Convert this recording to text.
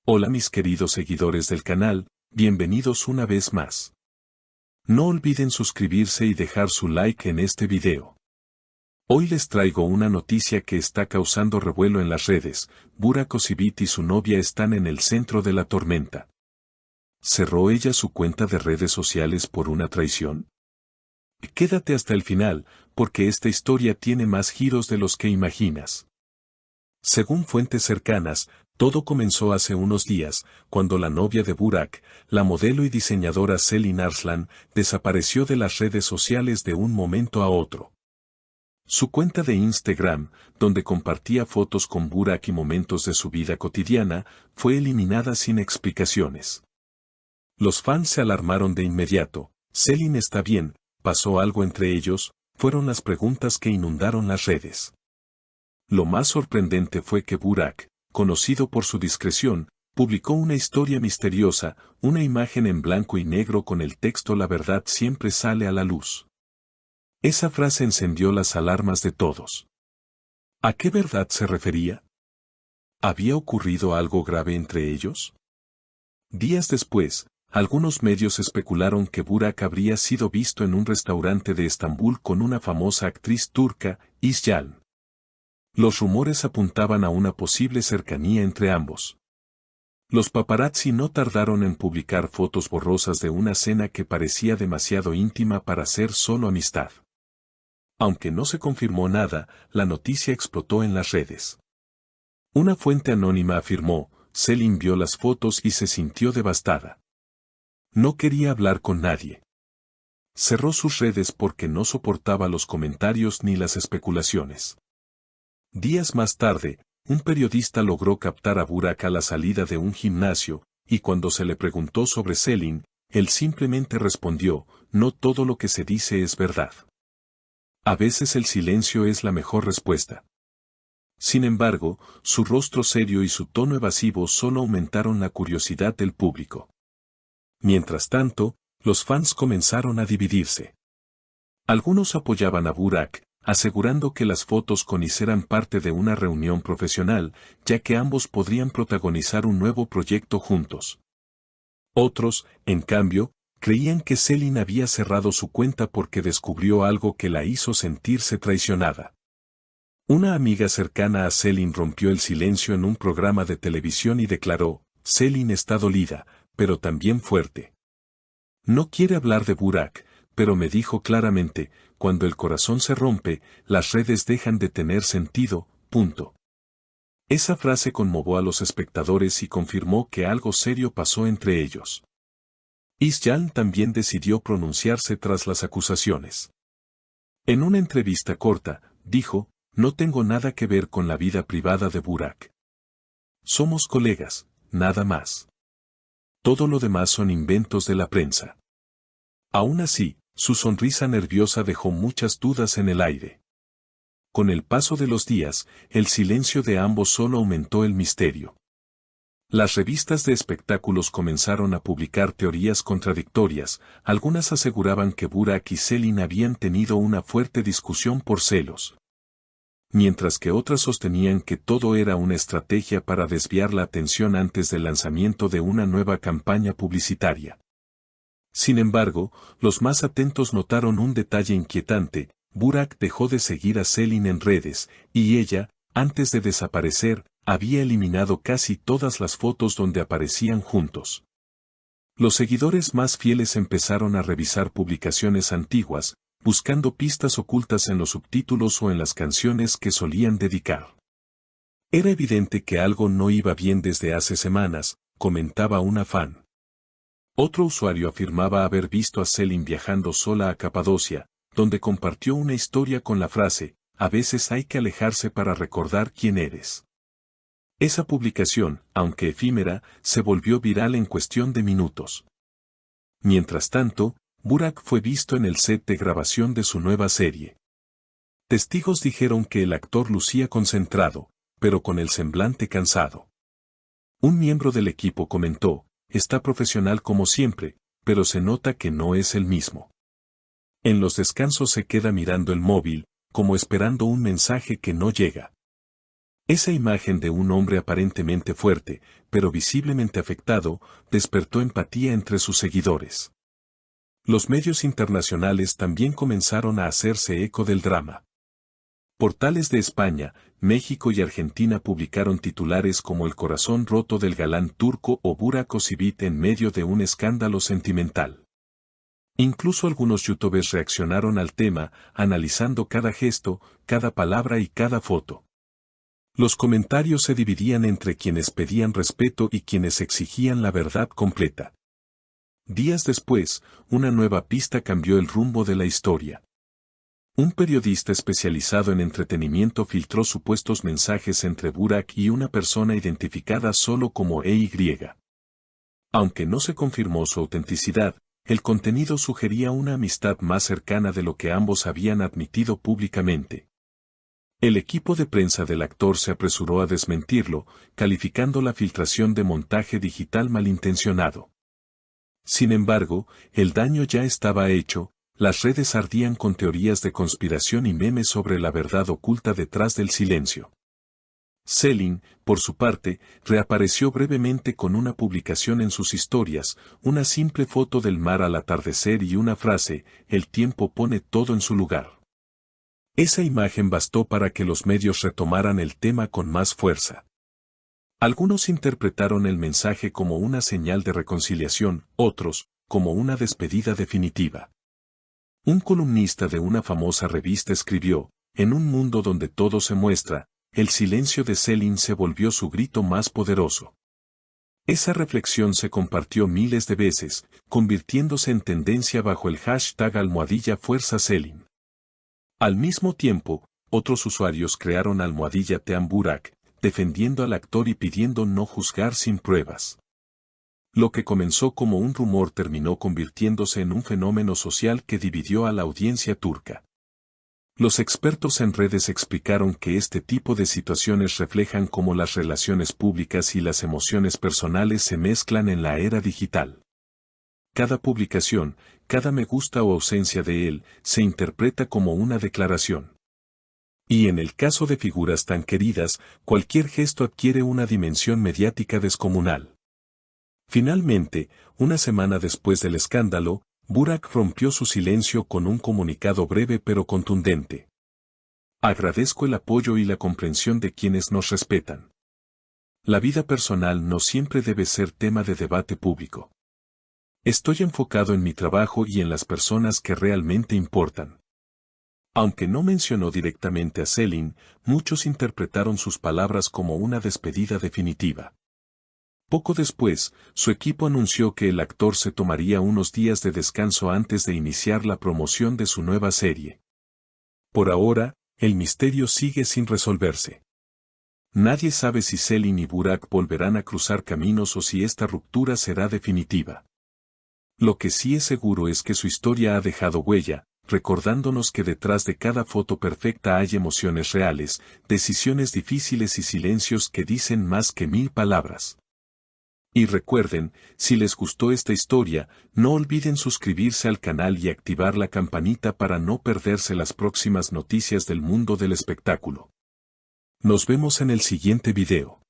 Hola mis queridos seguidores del canal, bienvenidos una vez más. No olviden suscribirse y dejar su like en este video. Hoy les traigo una noticia que está causando revuelo en las redes. Burak Özçivit y su novia están en el centro de la tormenta. ¿Cerró ella su cuenta de redes sociales por una traición? Quédate hasta el final, porque esta historia tiene más giros de los que imaginas. Según fuentes cercanas, todo comenzó hace unos días, cuando la novia de Burak, la modelo y diseñadora Selin Arslan, desapareció de las redes sociales de un momento a otro. Su cuenta de Instagram, donde compartía fotos con Burak y momentos de su vida cotidiana, fue eliminada sin explicaciones. Los fans se alarmaron de inmediato. ¿Selin está bien? ¿Pasó algo entre ellos? Fueron las preguntas que inundaron las redes. Lo más sorprendente fue que Burak, conocido por su discreción, publicó una historia misteriosa, una imagen en blanco y negro con el texto «La verdad siempre sale a la luz». Esa frase encendió las alarmas de todos. ¿A qué verdad se refería? ¿Había ocurrido algo grave entre ellos? Días después, algunos medios especularon que Burak habría sido visto en un restaurante de Estambul con una famosa actriz turca, Isyan. Los rumores apuntaban a una posible cercanía entre ambos. Los paparazzi no tardaron en publicar fotos borrosas de una cena que parecía demasiado íntima para ser solo amistad. Aunque no se confirmó nada, la noticia explotó en las redes. Una fuente anónima afirmó, Selin vio las fotos y se sintió devastada. No quería hablar con nadie. Cerró sus redes porque no soportaba los comentarios ni las especulaciones. Días más tarde, un periodista logró captar a Burak a la salida de un gimnasio, y cuando se le preguntó sobre Selin, él simplemente respondió, no todo lo que se dice es verdad. A veces el silencio es la mejor respuesta. Sin embargo, su rostro serio y su tono evasivo solo aumentaron la curiosidad del público. Mientras tanto, los fans comenzaron a dividirse. Algunos apoyaban a Burak, asegurando que las fotos con Is eran parte de una reunión profesional, ya que ambos podrían protagonizar un nuevo proyecto juntos. Otros, en cambio, creían que Selin había cerrado su cuenta porque descubrió algo que la hizo sentirse traicionada. Una amiga cercana a Selin rompió el silencio en un programa de televisión y declaró, Selin está dolida, pero también fuerte. No quiere hablar de Burak, pero me dijo claramente, cuando el corazón se rompe, las redes dejan de tener sentido, punto. Esa frase conmovió a los espectadores y confirmó que algo serio pasó entre ellos. Isyan también decidió pronunciarse tras las acusaciones. En una entrevista corta, dijo, no tengo nada que ver con la vida privada de Burak. Somos colegas, nada más. Todo lo demás son inventos de la prensa. Aún así, su sonrisa nerviosa dejó muchas dudas en el aire. Con el paso de los días, el silencio de ambos solo aumentó el misterio. Las revistas de espectáculos comenzaron a publicar teorías contradictorias, algunas aseguraban que Burak y Selin habían tenido una fuerte discusión por celos. Mientras que otras sostenían que todo era una estrategia para desviar la atención antes del lanzamiento de una nueva campaña publicitaria. Sin embargo, los más atentos notaron un detalle inquietante, Burak dejó de seguir a Selin en redes, y ella, antes de desaparecer, había eliminado casi todas las fotos donde aparecían juntos. Los seguidores más fieles empezaron a revisar publicaciones antiguas, buscando pistas ocultas en los subtítulos o en las canciones que solían dedicar. Era evidente que algo no iba bien desde hace semanas, comentaba una fan. Otro usuario afirmaba haber visto a Selin viajando sola a Capadocia, donde compartió una historia con la frase, a veces hay que alejarse para recordar quién eres. Esa publicación, aunque efímera, se volvió viral en cuestión de minutos. Mientras tanto, Burak fue visto en el set de grabación de su nueva serie. Testigos dijeron que el actor lucía concentrado, pero con el semblante cansado. Un miembro del equipo comentó, está profesional como siempre, pero se nota que no es el mismo. En los descansos se queda mirando el móvil, como esperando un mensaje que no llega. Esa imagen de un hombre aparentemente fuerte, pero visiblemente afectado, despertó empatía entre sus seguidores. Los medios internacionales también comenzaron a hacerse eco del drama. Portales de España, México y Argentina publicaron titulares como El corazón roto del galán turco o Burak Özçivit en medio de un escándalo sentimental. Incluso algunos youtubers reaccionaron al tema, analizando cada gesto, cada palabra y cada foto. Los comentarios se dividían entre quienes pedían respeto y quienes exigían la verdad completa. Días después, una nueva pista cambió el rumbo de la historia. Un periodista especializado en entretenimiento filtró supuestos mensajes entre Burak y una persona identificada solo como EY. Aunque no se confirmó su autenticidad, el contenido sugería una amistad más cercana de lo que ambos habían admitido públicamente. El equipo de prensa del actor se apresuró a desmentirlo, calificando la filtración de montaje digital malintencionado. Sin embargo, el daño ya estaba hecho. Las redes ardían con teorías de conspiración y memes sobre la verdad oculta detrás del silencio. Selin, por su parte, reapareció brevemente con una publicación en sus historias, una simple foto del mar al atardecer y una frase: "El tiempo pone todo en su lugar". Esa imagen bastó para que los medios retomaran el tema con más fuerza. Algunos interpretaron el mensaje como una señal de reconciliación, otros, como una despedida definitiva. Un columnista de una famosa revista escribió: "En un mundo donde todo se muestra, el silencio de Selin se volvió su grito más poderoso". Esa reflexión se compartió miles de veces, convirtiéndose en tendencia bajo el hashtag #FuerzaSelin. Al mismo tiempo, otros usuarios crearon #Team Burak, defendiendo al actor y pidiendo no juzgar sin pruebas. Lo que comenzó como un rumor terminó convirtiéndose en un fenómeno social que dividió a la audiencia turca. Los expertos en redes explicaron que este tipo de situaciones reflejan cómo las relaciones públicas y las emociones personales se mezclan en la era digital. Cada publicación, cada me gusta o ausencia de él, se interpreta como una declaración. Y en el caso de figuras tan queridas, cualquier gesto adquiere una dimensión mediática descomunal. Finalmente, una semana después del escándalo, Burak rompió su silencio con un comunicado breve pero contundente. "Agradezco el apoyo y la comprensión de quienes nos respetan. La vida personal no siempre debe ser tema de debate público. Estoy enfocado en mi trabajo y en las personas que realmente importan". Aunque no mencionó directamente a Selin, muchos interpretaron sus palabras como una despedida definitiva. Poco después, su equipo anunció que el actor se tomaría unos días de descanso antes de iniciar la promoción de su nueva serie. Por ahora, el misterio sigue sin resolverse. Nadie sabe si Selin y Burak volverán a cruzar caminos o si esta ruptura será definitiva. Lo que sí es seguro es que su historia ha dejado huella, recordándonos que detrás de cada foto perfecta hay emociones reales, decisiones difíciles y silencios que dicen más que 1000 palabras. Y recuerden, si les gustó esta historia, no olviden suscribirse al canal y activar la campanita para no perderse las próximas noticias del mundo del espectáculo. Nos vemos en el siguiente video.